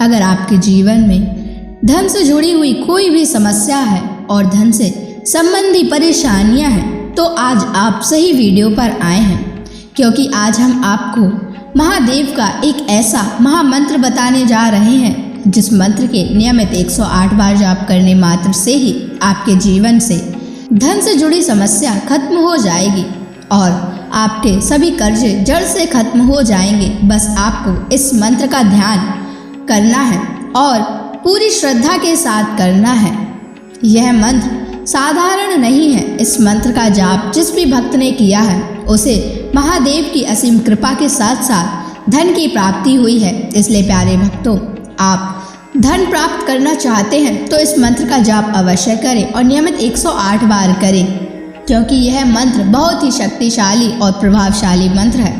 अगर आपके जीवन में धन से जुड़ी हुई कोई भी समस्या है और धन से संबंधी परेशानियां हैं तो आज आप सही वीडियो पर आए हैं, क्योंकि आज हम आपको महादेव का एक ऐसा महामंत्र बताने जा रहे हैं जिस मंत्र के नियमित 108 बार जाप करने मात्र से ही आपके जीवन से धन से जुड़ी समस्या खत्म हो जाएगी और आपके सभी कर्जे जड़ से खत्म हो जाएंगे। बस आपको इस मंत्र का ध्यान करना है और पूरी श्रद्धा के साथ करना है। यह मंत्र साधारण नहीं है। इस मंत्र का जाप जिस भी भक्त ने किया है उसे महादेव की असीम कृपा के साथ साथ धन की प्राप्ति हुई है। इसलिए प्यारे भक्तों, आप धन प्राप्त करना चाहते हैं तो इस मंत्र का जाप अवश्य करें और नियमित 108 बार करें, क्योंकि यह मंत्र बहुत ही शक्तिशाली और प्रभावशाली मंत्र है।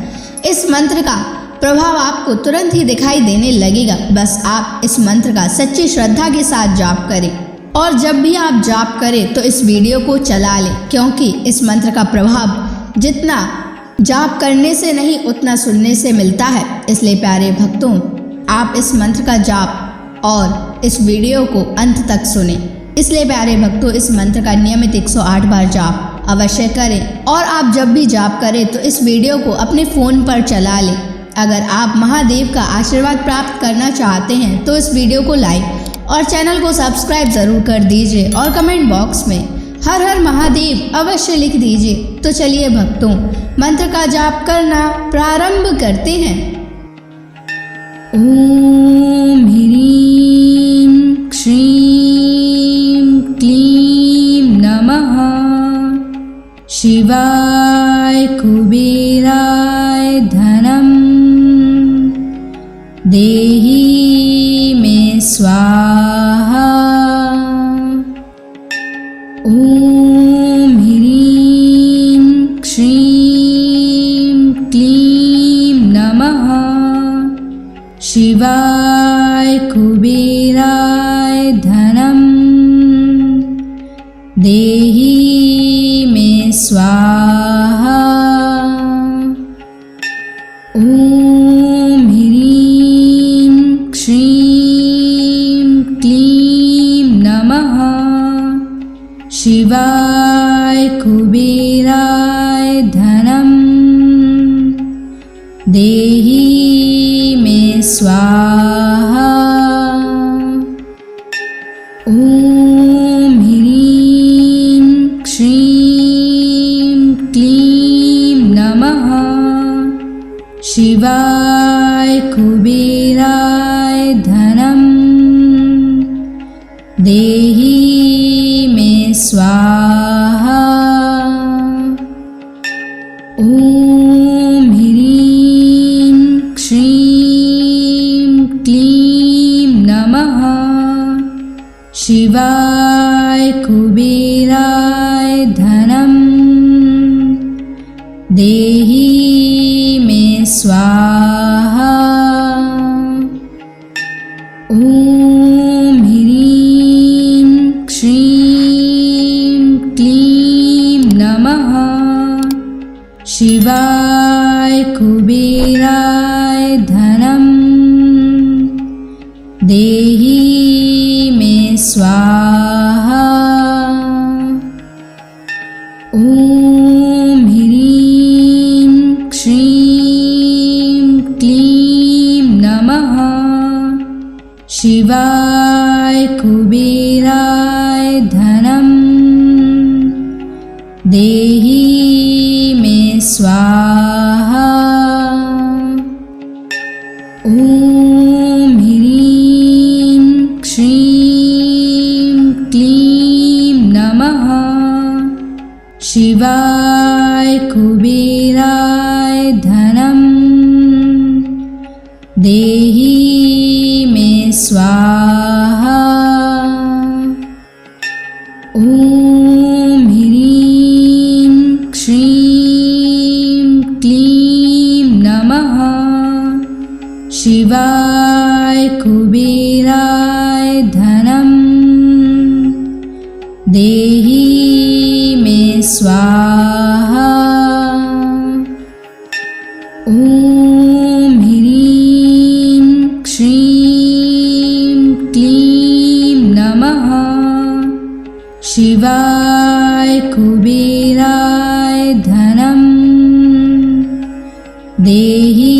इस मंत्र का प्रभाव आपको तुरंत ही दिखाई देने लगेगा। बस आप इस मंत्र का सच्ची श्रद्धा के साथ जाप करें और जब भी आप जाप करें तो इस वीडियो को चला लें, क्योंकि इस मंत्र का प्रभाव जितना जाप करने से नहीं उतना सुनने से मिलता है। इसलिए प्यारे भक्तों, आप इस मंत्र का जाप और इस वीडियो को अंत तक सुने। इसलिए प्यारे भक्तों, इस मंत्र का नियमित 108 बार जाप अवश्य करें और आप जब भी जाप करें तो इस वीडियो को अपने फ़ोन पर चला लें। अगर आप महादेव का आशीर्वाद प्राप्त करना चाहते हैं तो इस वीडियो को लाइक और चैनल को सब्सक्राइब ज़रूर कर दीजिए और कमेंट बॉक्स में हर हर महादेव अवश्य लिख दीजिए। तो चलिए भक्तों, मंत्र का जाप करना प्रारंभ करते हैं। ओम ह्रीं श्रीं क्लीं नमः शिवाय कुबेराय धनम देहि मे स्वाहा। ओम ह्रीं श्रीं क्लीं नमः शिवाय कुबेराय धनम देहि मे स्वाहा। ओम ह्रीं श्रीं क्लीं नमः शिवाय कुबेराय धनम देहि मे स्वाहा। ओम ह्रीं श्रीं क्लीं नमः शिवाय कुबेराय धनम देहि मे स्वाहा। ओम ह्रीं श्रीं क्लीं नमः शिवाय कुबेराय धनम देहि मे स्वाहा। ओम ह्रीं श्रीं क्लीं नमः शिवाय कुबेराय धनम देहि मे स्वाहा। ओम ह्रीं श्रीं क्लीं नमः शिवाय कुबेराय धनम देहि मे स्वाहा। ओम ह्रीं श्रीं क्लीं नमः शिवाय कुबेराय धनम देहि मे स्वाहा। ओम ह्रीं श्रीं क्लीं नमः शिवाय कुबेराय धनम देहि मे स्वाहा। ओम ह्रीं श्रीं कुबेराय धनं देहि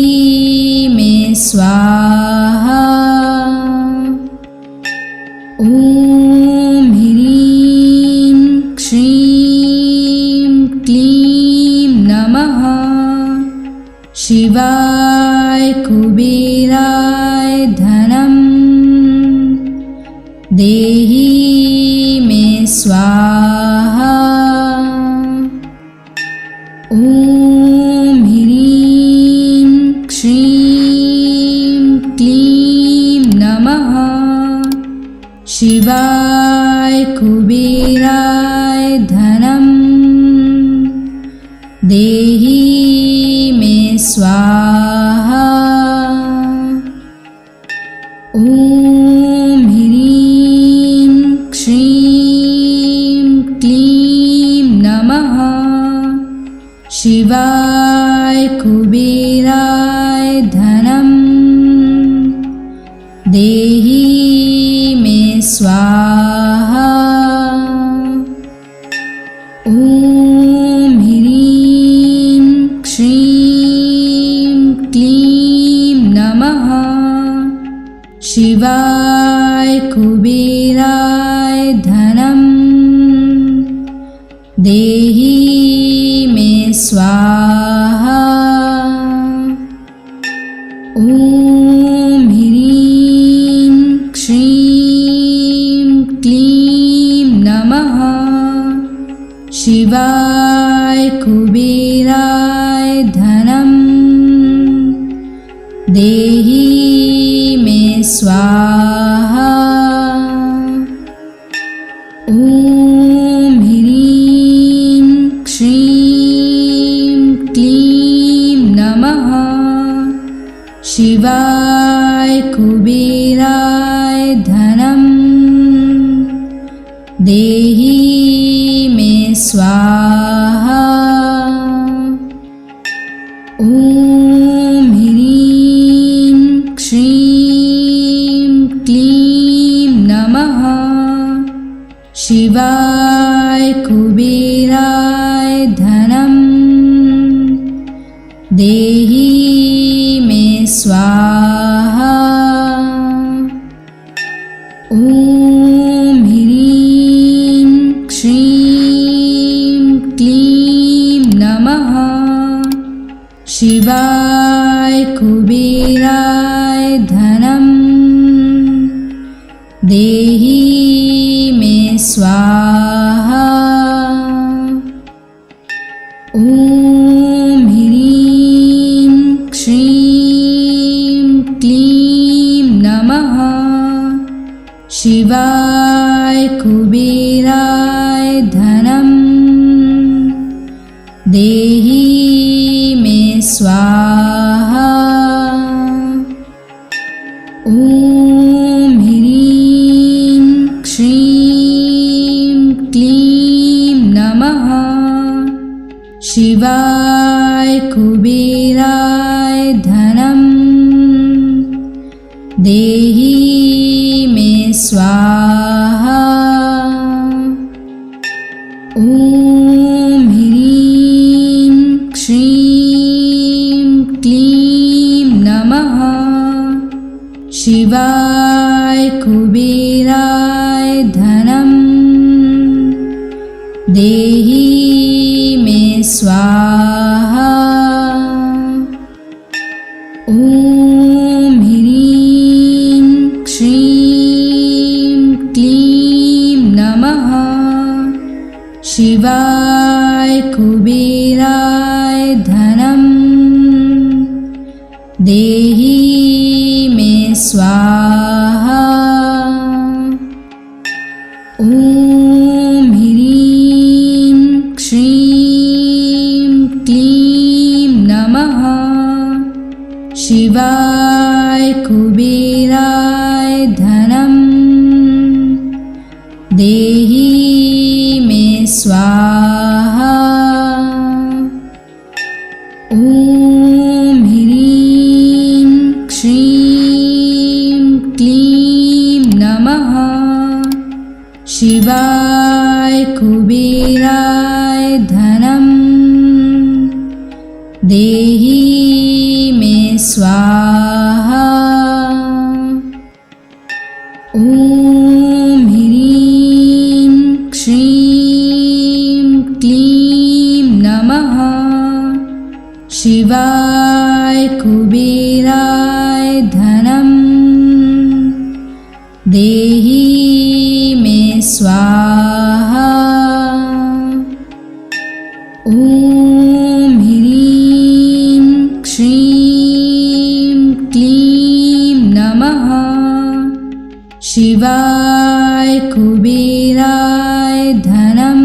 मे स्वाहा। ॐ ह्रीं श्रीं क्लीं नमः शिवाय कुबेराय धनं देहि मे स्वाहा। ॐ ह्रीं श्रीं क्लीं नमः शिवाय कुबेराय धनं देहि मे स्वाहा। ॐ ह्रीं श्रीं क्लीं नमः शिवाय कुबेराय धनं देहि मे स्वाहा। ॐ ह्रीं श्रीं क्लीं नमः शिवाय कुबेराय धनं देहि मे स्वाहा। ॐ ह्रीं श्रीं क्लीं नमः शिवाय कुबेराय धनं देहि मे स्वाहा। ॐ ह्रीं श्रीं क्लीं नमः शिवाय कुबेराय धनं देहि मे स्वाहा। ॐ ह्रीं श्रीं क्लीं नमः शिवाय कुबेराय धनं देहि मे स्वाहा। ॐ ह्रीं श्रीं क्लीं नमः शिवाय कुबेराय धनं देहि मे स्वाहा। ॐ ह्रीं श्रीं क्लीं नमः शिवाय कुबेराय धनं देहि मे स्वाहा। ॐ ह्रीं श्रीं क्लीं नमः शिवाय कुबेराय धनं देहि मे स्वाहा। ॐ ह्रीं श्रीं क्लीं नमः शिवाय कुबेराय धनं देहि मे स्वाहा। ॐ ह्रीं श्रीं क्लीं नमः शिवाय कुबेराय धनं देहि मे स्वाहा। ॐ ह्रीं श्रीं क्लीं नमः शिवाय कुबेराय धनं देहि मे स्वाहा। ॐ ह्रीं श्रीं क्लीं नमः शिवाय कुबेराय धनं देहि मे स्वाहा। ॐ ह्रीं श्रीं क्लीं नमः शिवाय कुबेराय धनं देहि मे स्वाहा। ॐ ह्रीं श्रीं क्लीं नमः शिवाय कुबेराय धनं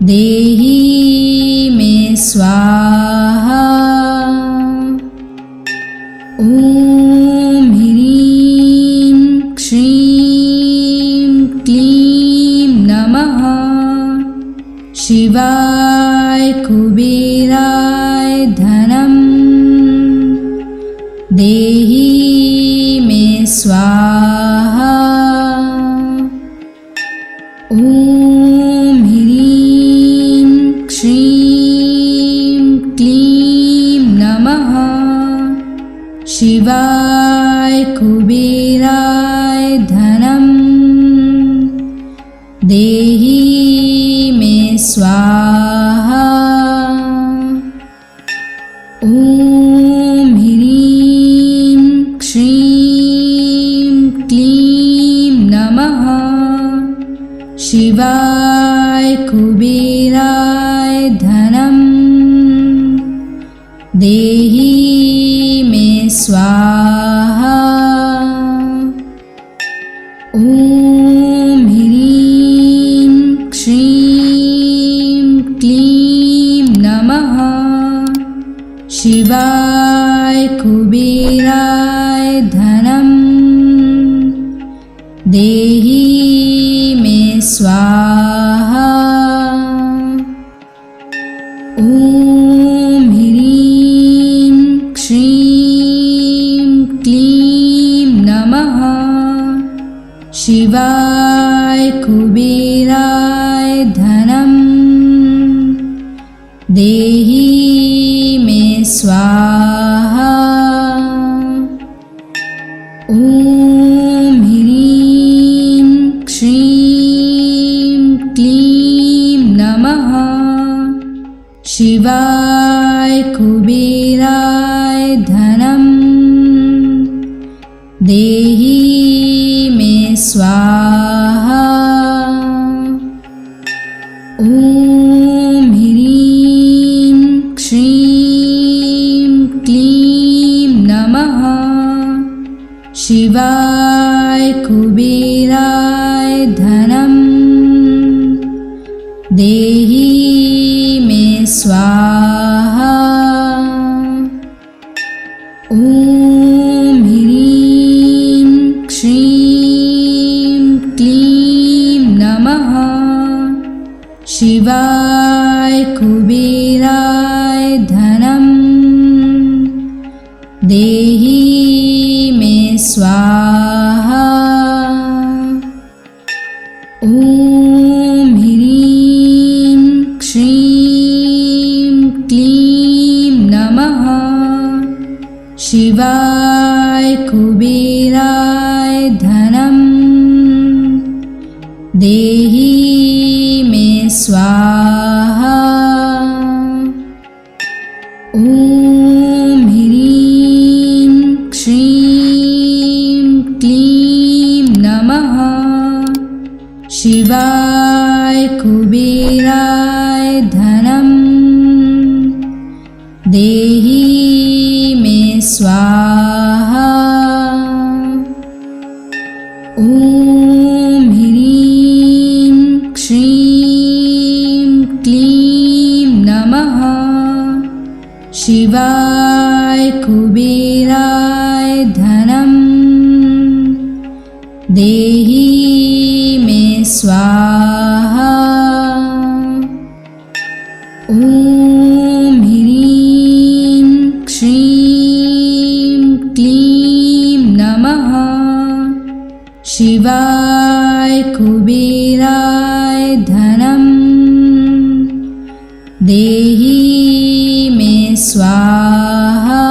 देहि मे स्वाहा। ॐ ह्रीं श्रीं क्लीं नमः शिवाय कुबेराय धनं देहि मे स्वाहा। ॐ ह्रीं श्रीं क्लीं नमः शिवाय कुबेराय धनं देहि मे स्वाहा। ॐ ह्रीं श्रीं क्लीं नमः शिवाय कुबेराय धनं देहि मे स्वाहा। ॐ ह्रीं श्रीं क्लीं नमः शिवाय कुबेराय धनं देहि मे स्वाहा। ॐ ह्रीं श्रीं क्लीं नमः शिवाय कुबेराय धनं देहि मे स्वाहा। ॐ ह्रीं श्रीं क्लीं नमः शिवाय कुबेराय धनं देहि मे स्वाहा। ॐ ह्रीं श्रीं क्लीं नमः शिवाय कुबेराय धनं देहि मे स्वाहा। ॐ ह्रीं श्रीं क्लीं नमः शिवाय कुबेराय धनं देहि मे स्वाहा। ॐ ह्रीं श्रीं क्लीं नमः शिवाय कुबेराय धनं देहि मे स्वाहा। ॐ ह्रीं श्रीं क्लीं नमः शिवाय कुबेराय धनं देहि मे स्वाहा। ॐ ह्रीं श्रीं क्लीं नमः शिवाय कुबेराय धनं देहि मे स्वाहा। ॐ ह्रीं श्रीं क्लीं नमः शिवाय कुबेराय धनं देहि मे स्वाहा।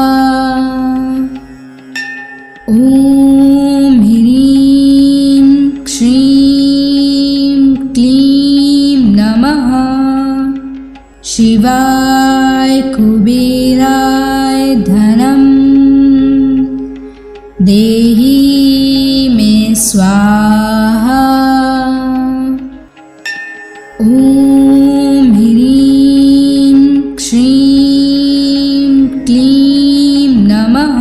ॐ ह्रीं श्रीं क्लीं नमः शिवाय कुबेराय धनं देहि मे स्वाहा। ॐ ह्रीं श्रीं क्लीं नमः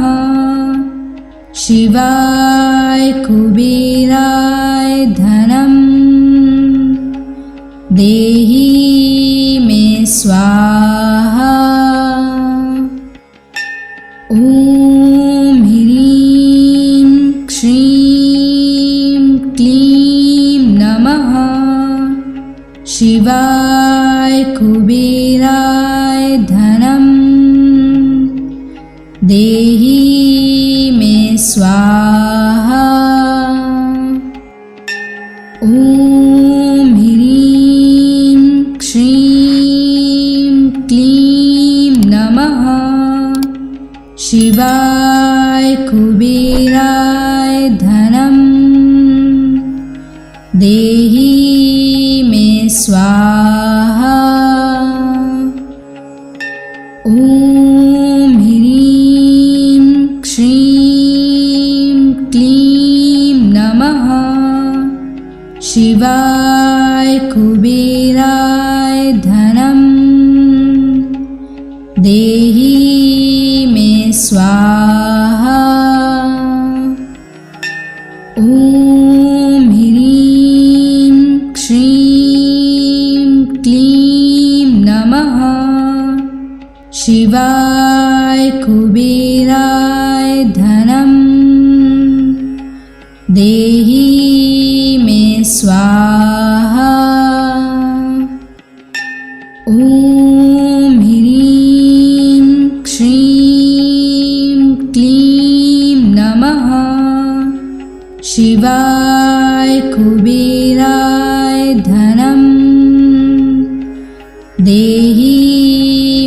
शिवाय कुबेराय धनं देहि मे स्वाहा। ॐ ह्रीं श्रीं क्लीं नमः शिवाय कुबेराय धनं देहि मे स्वाहा। ॐ ह्रीं श्रीं क्लीं नमः शिवाय कुबेराय धनं देहि मे स्वाहा। ॐ ह्रीं श्रीं क्लीं नमः शिवाय कुबेराय धनं देहि मे स्वाहा। ॐ ह्रीं श्रीं क्लीं नमः शिवाय कुबेराय धनं देहि मे स्वाहा। ॐ ह्रीं श्रीं क्लीं नमः शिवाय कुबेराय धनं देहि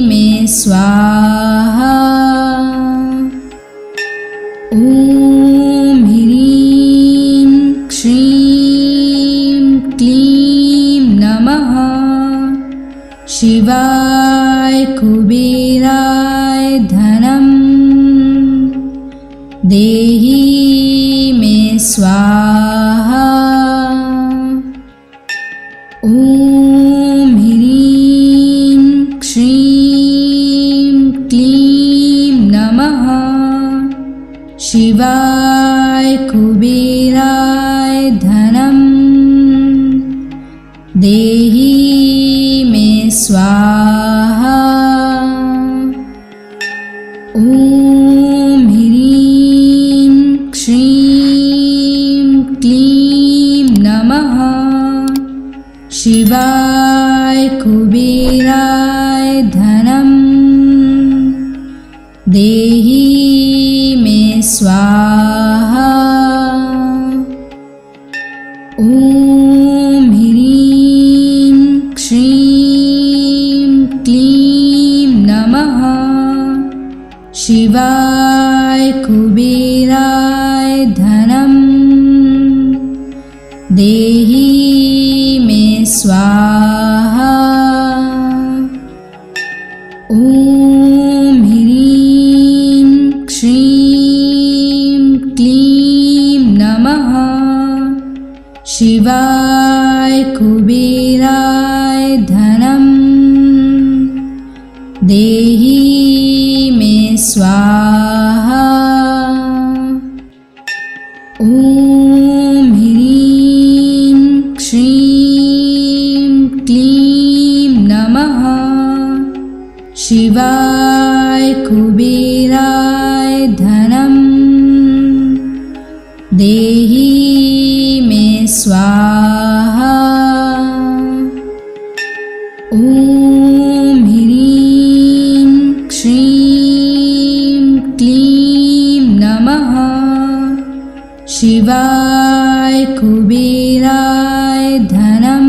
मे स्वाहा। ॐ ह्रीं श्रीं क्लीं नमः शिवाय कुबेराय धनं देहि मे स्वाहा। ॐ ह्रीं श्रीं क्लीं नमः शिवाय कुबेराय धनं देहि मे स्वाहा। ॐ ह्रीं श्रीं क्लीं नमः शिवाय कुबेराय धनं देहि मे स्वाहा। ॐ ह्रीं श्रीं क्लीं नमः शिवाय कुबेराय धनं देहि मे स्वाहा। ॐ ह्रीं श्रीं क्लीं नमः शिवाय कुबेराय धनं देहि मे स्वाहा। ॐ ह्रीं श्रीं क्लीं नमः शिवाय कुबेराय धनं देहि मे स्वाहा। ॐ ह्रीं श्रीं क्लीं नमः शिवाय कुबेराय धनं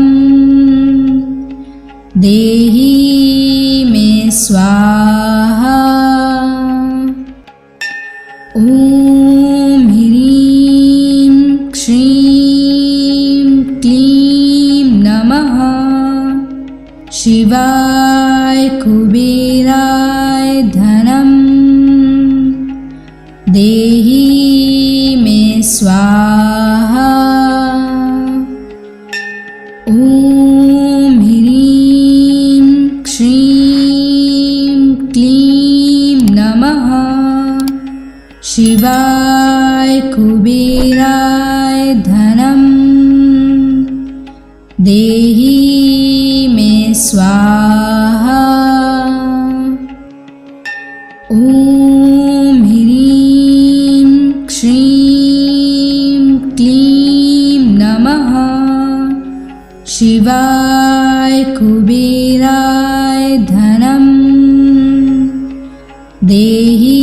देहि मे स्वाहा। ॐ ह्रीं श्रीं क्लीं नमः शिवाय कुबेराय धनं देहि मे स्वाहा। ॐ ह्रीं श्रीं क्लीं नमः शिवाय कुबेराय धनं देहि मे स्वाहा। ॐ ह्रीं श्रीं क्लीं नमः शिवाय कुबेराय धनं देहि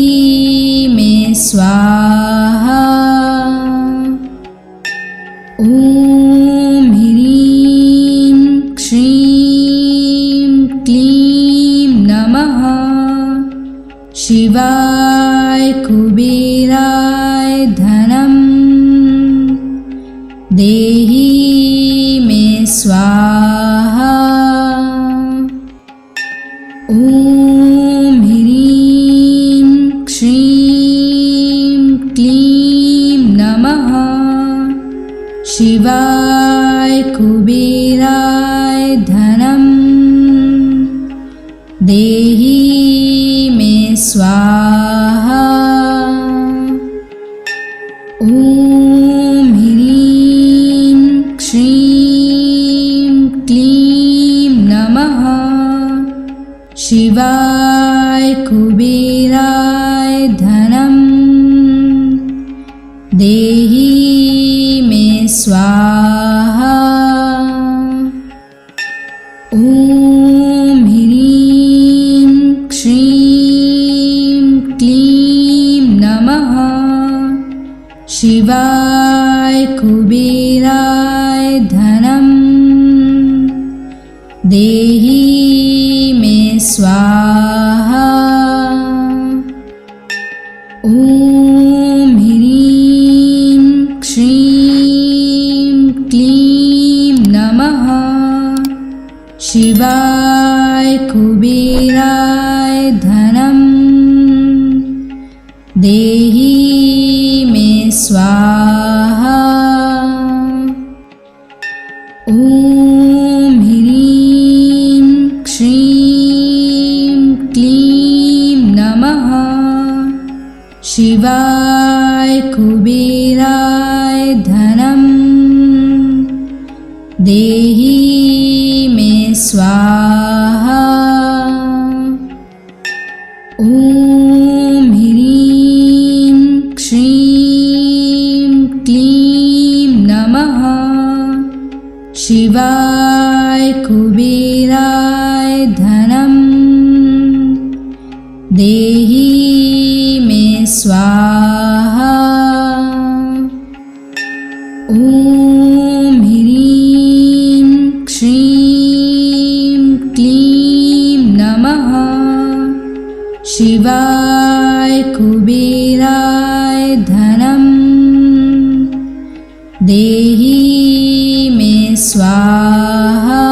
मे स्वाहा। ॐ ह्रीं श्रीं क्लीं नमः शिवाय कुबेराय धनं देहि मे स्वाहा। ॐ ह्रीं श्रीं क्लीं नमः शिवाय कुबेराय धनं देहि मे स्वाहा। ॐ ह्रीं श्रीं क्लीं नमः शिवाय कुबेराय धनं देहि मे स्वाहा। ॐ ह्रीं श्रीं क्लीं नमः शिवाय कुबेराय धनं देहि मे स्वाहा। ॐ ह्रीं श्रीं क्लीं नमः शिवाय कुबेराय धनं देहि मे स्वाहा। ॐ ह्रीं श्रीं क्लीं नमः शिवाय कुबेराय धनं देहि मे स्वाहा। ॐ ह्रीं श्रीं क्लीं नमः शिवाय कुबेराय धनं देहि मे स्वाहा। ॐ ह्रीं श्रीं क्लीं नमः शिवाय कुबेराय धनं देहि मे स्वाहा।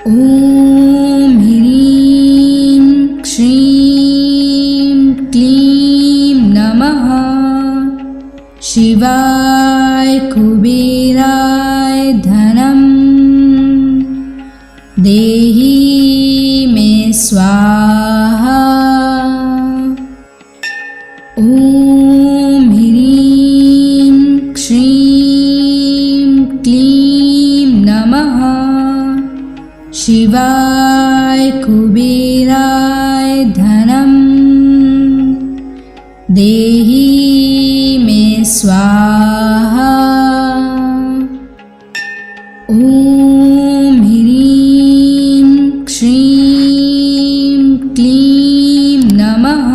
ॐ ह्रीं श्रीं क्लीं नमः शिवाय कुबेराय धनं देहि मे स्वाहा। ॐ ह्रीं श्रीं क्लीं नमः शिवाय कुबेराय धनं देहि मे स्वाहा। ॐ ह्रीं श्रीं क्लीं नमः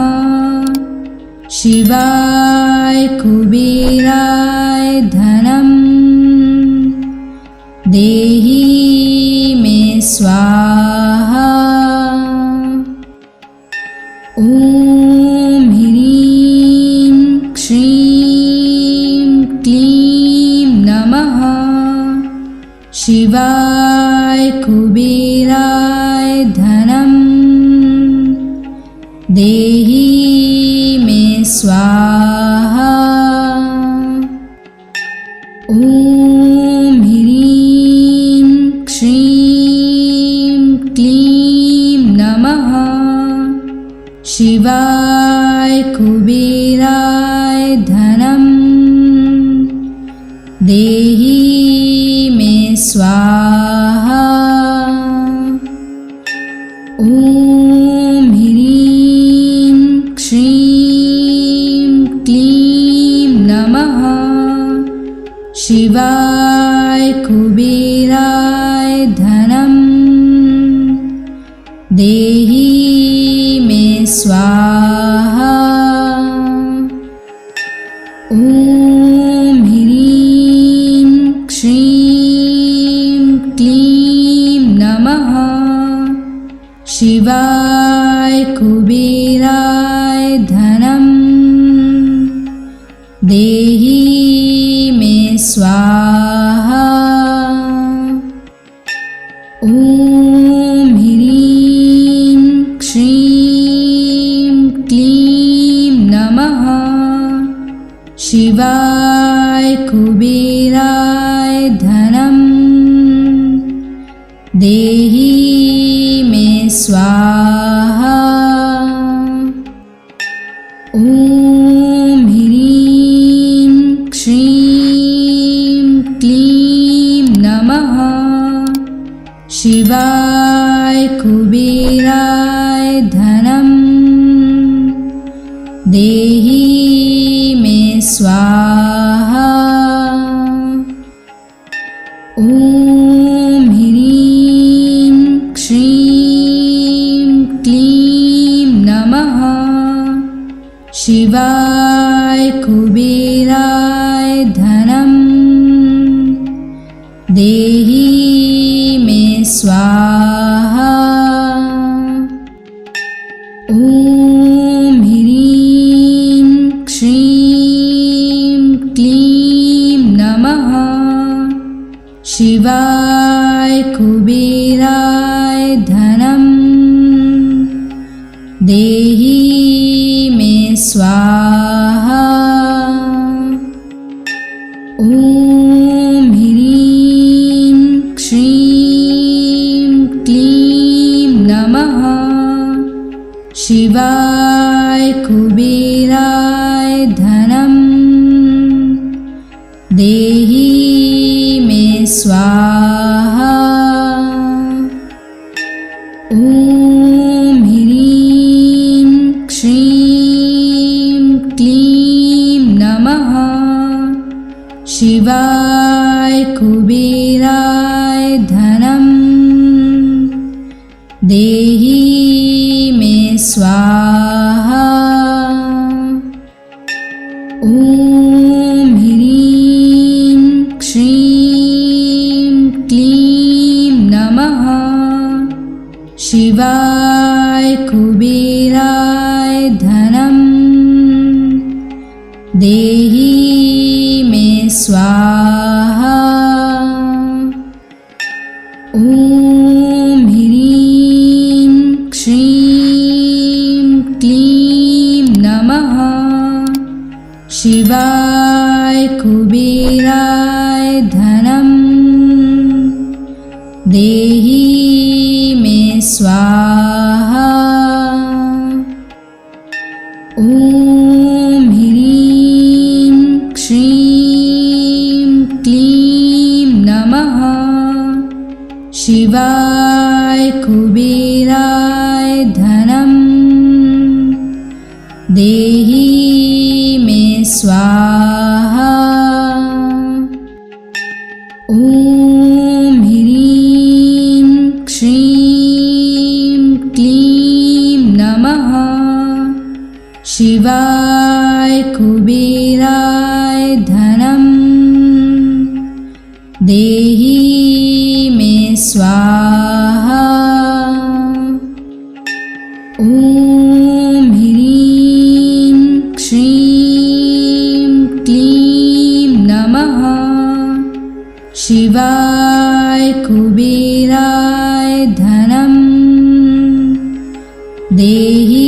शिवाय कुबेराय धनं देहि देहि मे स्वाहा। ॐ ह्रीं श्रीं क्लीं नमः शिवाय कुबेराय धनं देहि मे स्वाहा। ॐ ह्रीं श्रीं क्लीं नमः शिवाय कुबेराय धनं देहि मे स्वाहा। ॐ ह्रीं श्रीं क्लीं नमः शिवाय कुबेराय धनं देहि मे स्वाहा। ॐ ह्रीं श्रीं क्लीं नमः शिवाय कुबेराय धनं देहि मे स्वाहा। ॐ ह्रीं श्रीं क्लीं नमः शिवाय कुबेराय धनं देहि मे स्वाहा। ॐ ह्रीं श्रीं क्लीं नमः शिवाय कुबेराय धनं देहि मे स्वाहा। ॐ ह्रीं श्रीं क्लीं नमः शिवाय कुबेराय धनं देहि मे स्वाहा। ॐ ह्रीं श्रीं क्लीं नमः शिवाय कुबेराय धनं देहि मे स्वाहा। ॐ ह्रीं श्रीं क्लीं नमः शिवाय कुबेराय धनं देहि मे स्वाहा। ॐ ह्रीं श्रीं क्लीं नमः शिवाय कुबेराय धनं देहि मे स्वाहा। ॐ ह्रीं श्रीं क्लीं नमः शिवाय कुबेराय धनं देहि मे स्वाहा। ॐ ह्रीं श्रीं क्लीं नमः शिवाय कुबेराय धनं देहि मे स्वाहा। ॐ ह्रीं श्रीं क्लीं नमः शिवाय कुबेराय धनं देहि मे स्वाहा। ॐ ह्रीं श्रीं क्लीं नमः शिवाय कुबेराय धनं देहि मे स्वाहा। ॐ ह्रीं श्रीं क्लीं नमः शिवाय कुबेराय धनं देहि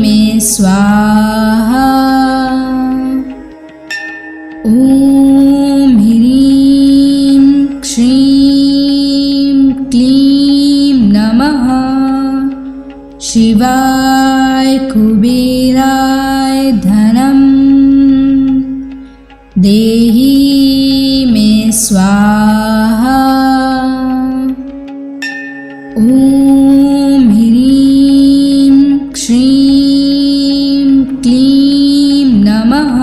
मे स्वाहा। ॐ ह्रीं श्रीं क्लीं नमः शिवाय कुबेराय धनं देहि मे स्वाहा। ॐ ह्रीं श्रीं क्लीं नमः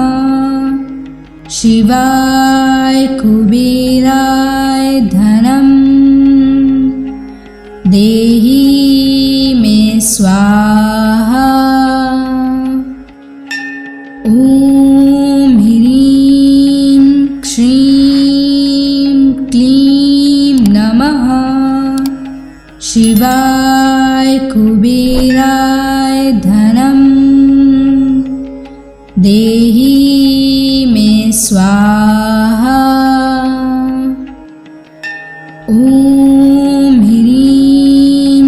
शिवाय कुबेराय धनं देहि मे स्वाहा। ॐ ह्रीं श्रीं क्लीं नमः शिवाय कुबेराय धनं देहि मे स्वाहा। ॐ ह्रीं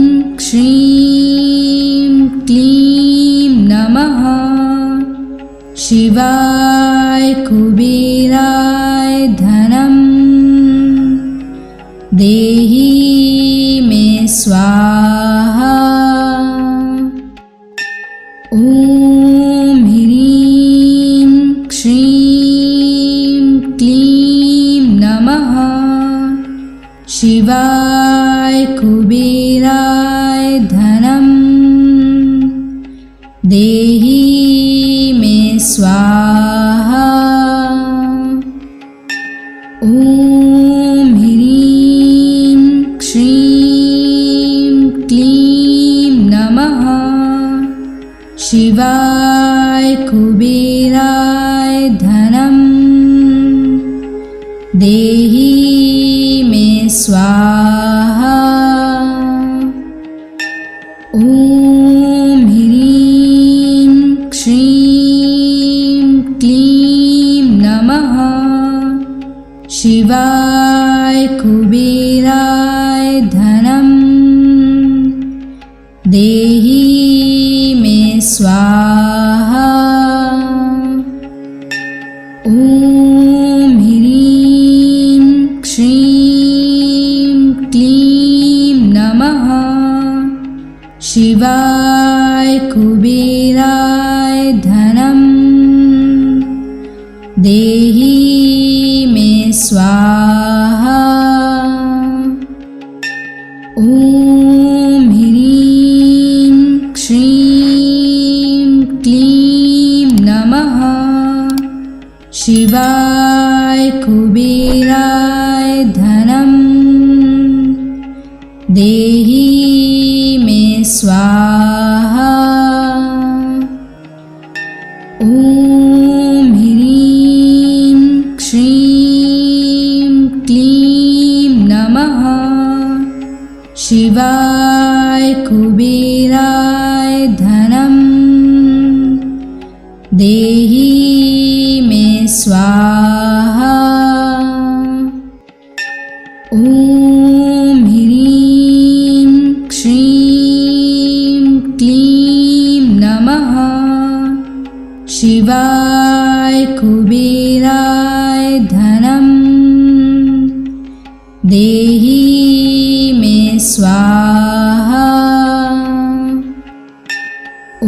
श्रीं क्लीं नमः शिवाय कुबेराय धनं देहि मे स्वाहा। ॐ ह्रीं श्रीं क्लीं नमः शिवाय कुबेराय धनं देहि मे स्वाहा। ॐ ह्रीं श्रीं क्लीं नमः शिवाय कुबेराय धनं देहि मे स्वाहा। ॐ ह्रीं श्रीं क्लीं नमः शिवाय कुबेराय धनं देहि मे स्वाहा। ॐ ह्रीं श्रीं क्लीं नमः शिवाय कुबेराय धनं देहि मे स्वाहा। ॐ ह्रीं श्रीं क्लीं नमः शिवाय कुबेराय धनं देहि मे स्वाहा। ॐ ह्रीं श्रीं क्लीं नमः शिवाय कुबेराय धनं देहि मे स्वाहा। ॐ ह्रीं श्रीं क्लीं नमः शिवाय कुबेराय धनं देहि मे स्वाहा। ॐ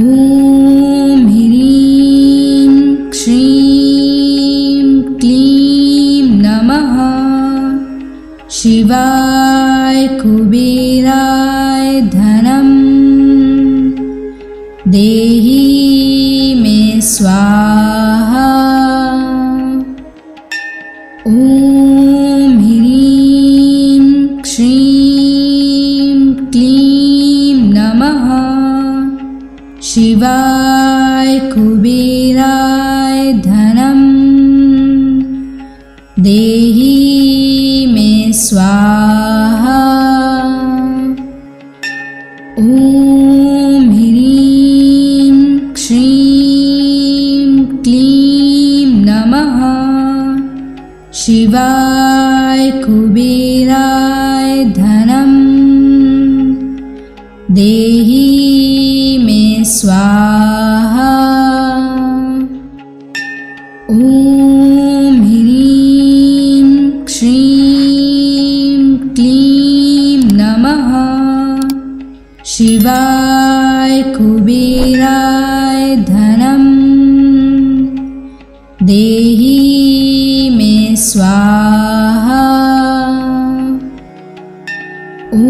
ह्रीं श्रीं क्लीं नमः शिवाय कुबेराय धनं देहि मे स्वाहा। ॐ ह्रीं श्रीं क्लीं नमः शिवाय कुबेराय धनं देहि मे स्वाहा। देहि मे स्वाहा। ॐ ह्रीं श्रीं क्लीं नमः शिवाय कुबेराय धनं देहि मे स्वाहा। ॐ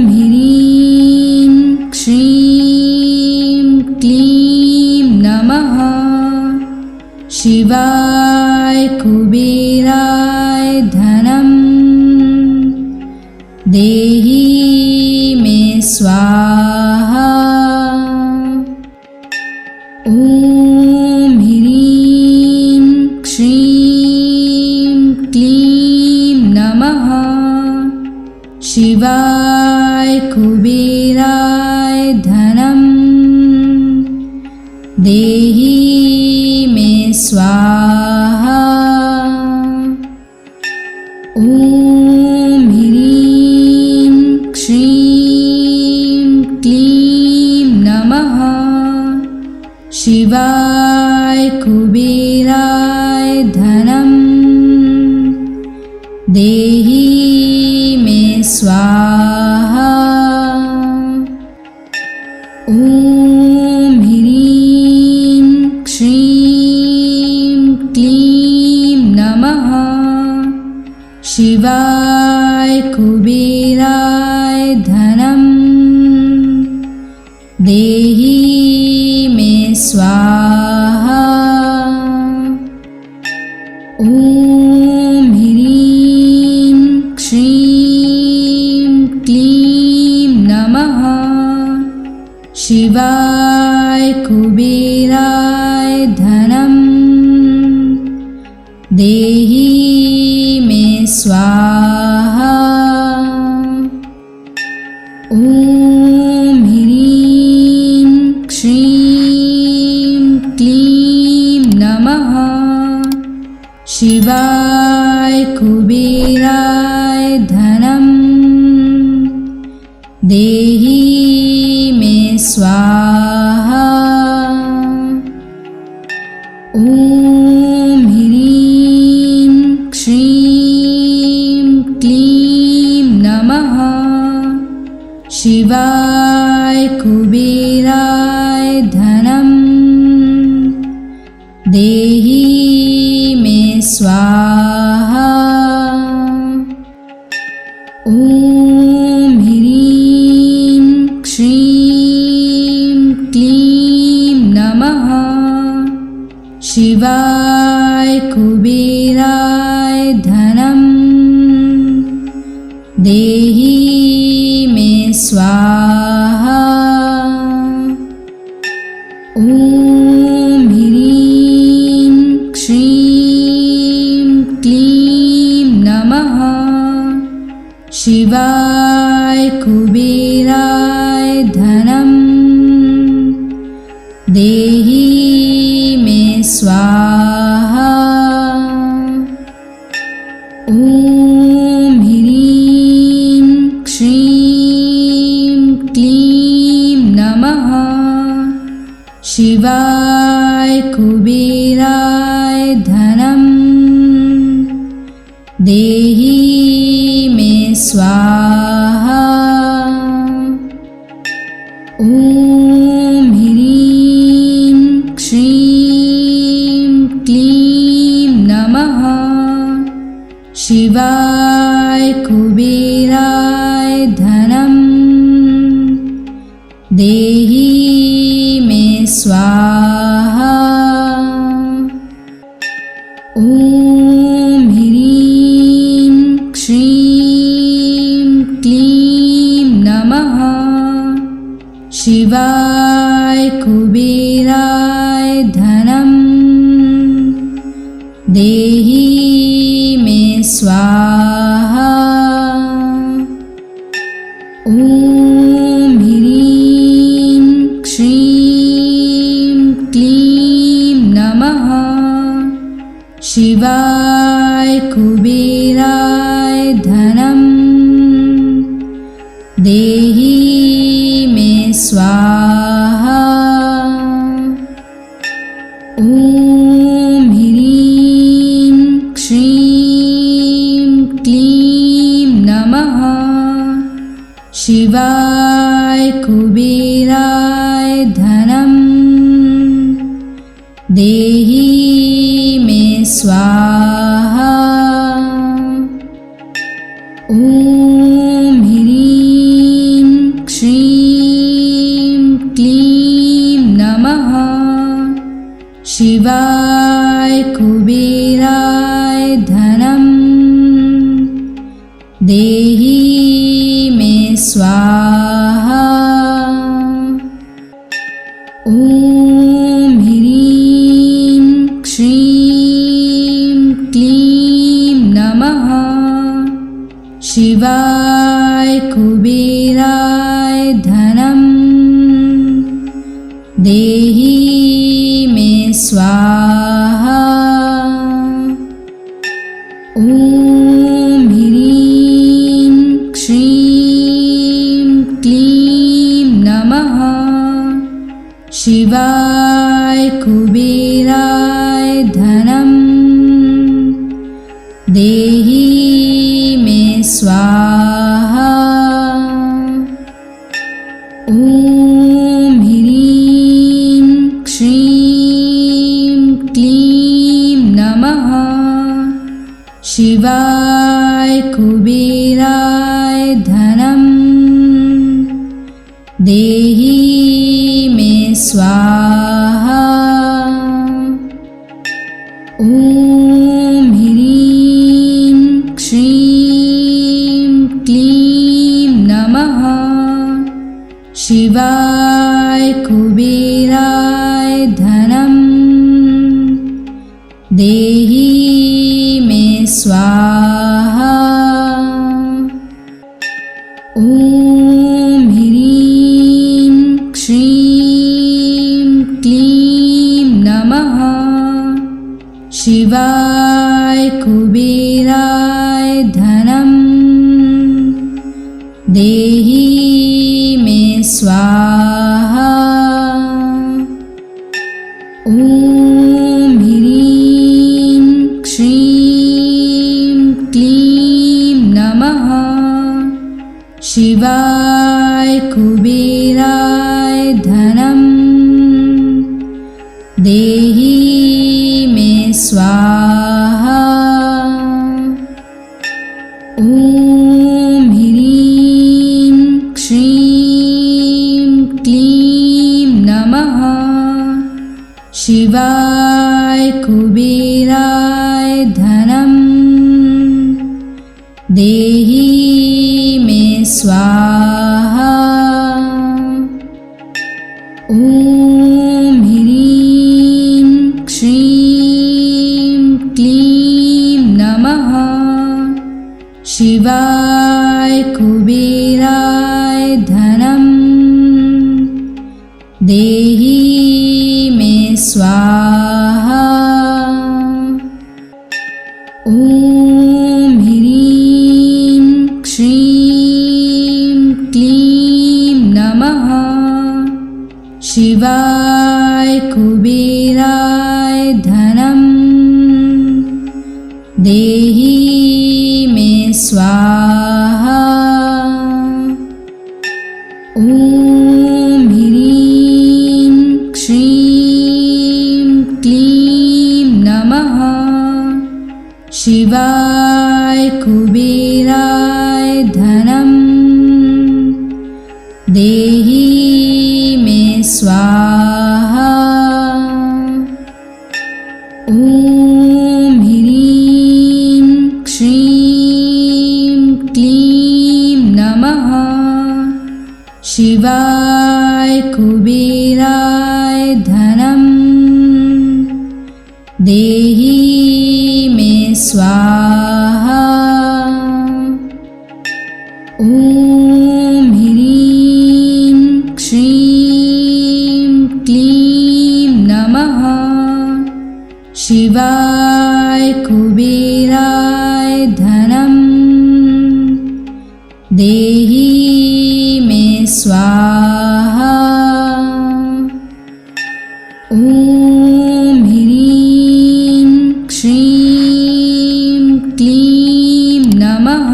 ह्रीं श्रीं क्लीं नमः शिवाय कुबेराय धनं देहि मे स्वाहा। ॐ ह्रीं श्रीं क्लीं नमः शिवाय कुबेराय धनं देहि मे स्वाहा। ॐ ह्रीं श्रीं क्लीं नमः शिवाय कुबेराय धनं देहि मे स्वाहा। ॐ ह्रीं श्रीं क्लीं नमः शिवाय कुबेराय धनं देहि मे स्वाहा। ॐ ह्रीं श्रीं क्लीं नमः शिवाय कुबेराय धनं देहि मे स्वाहा। ॐ ह्रीं श्रीं क्लीं नमः शिवाय कुबेराय धनं देहि मे स्वाहा। ॐ ह्रीं श्रीं क्लीं नमः शिवाय कुबेराय धनं देहि मे स्वाहा। ॐ ह्रीं श्रीं क्लीं नमः शिवाय कुबेराय धनं देहि मे स्वाहा। ॐ ह्रीं श्रीं क्लीं नमः शिवाय कुबेराय धनं देहि मे स्वाहा। ॐ ह्रीं श्रीं क्लीं नमः शिवाय कुबेराय धनं देहि मे स्वाहा। ॐ ह्रीं श्रीं क्लीं नमः शिवाय कुबेराय धनं देहि मे स्वाहा। ॐ ह्रीं श्रीं क्लीं नमः शिवाय कुबेराय धनं देहि मे स्वाहा। ॐ ह्रीं श्रीं क्लीं नमः शिवाय कुबेराय धनं देहि स्वाहा। ॐ ह्रीं श्रीं क्लीं नमः शिवाय कुबेराय धनं देहि मे स्वाहा। ॐ ह्रीं श्रीं क्लीं नमः शिवाय कुबेराय धनं देहि मे स्वाहा। ॐ ह्रीं श्रीं क्लीं नमः शिवाय कुबेराय धनं देहि मे स्वाहा। ॐ ह्रीं श्रीं क्लीं नमः शिवाय कुबेराय धनं देहि मे स्वाहा। ॐ ह्रीं श्रीं क्लीं नमः शिवाय कुबेराय धनं देहि मे स्वाहा। ॐ ह्रीं श्रीं क्लीं नमः शिवाय कुबेराय धनं देहि मे स्वाहा। ॐ ह्रीं श्रीं क्लीं नमः शिवाय कुबेराय धनं देहि मे स्वाहा। ॐ ह्रीं श्रीं क्लीं नमः शिवाय कुबेराय धनं देहि मे स्वाहा। ॐ ह्रीं श्रीं क्लीं नमः शिवाय कुबेराय धनं देहि मे स्वाहा। ॐ ह्रीं श्रीं क्लीं नमः शिवाय कुबेराय धनं देहि मे स्वाहा। ॐ ह्रीं श्रीं क्लीं नमः शिवाय कुबेराय धनं देहि मे स्वाहा। ॐ ह्रीं श्रीं क्लीं नमः शिवाय कुबेराय धनं देहि मे स्वाहा। ॐ ह्रीं श्रीं क्लीं नमः शिवाय कुबेराय धनं देहि मे स्वाहा। ॐ ह्रीं श्रीं क्लीं नमः शिवाय कुबेराय धनं देहि मे स्वाहा। ॐ ह्रीं श्रीं क्लीं नमः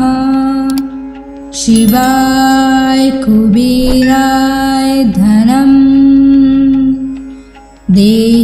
शिवाय कुबेराय धनं देहि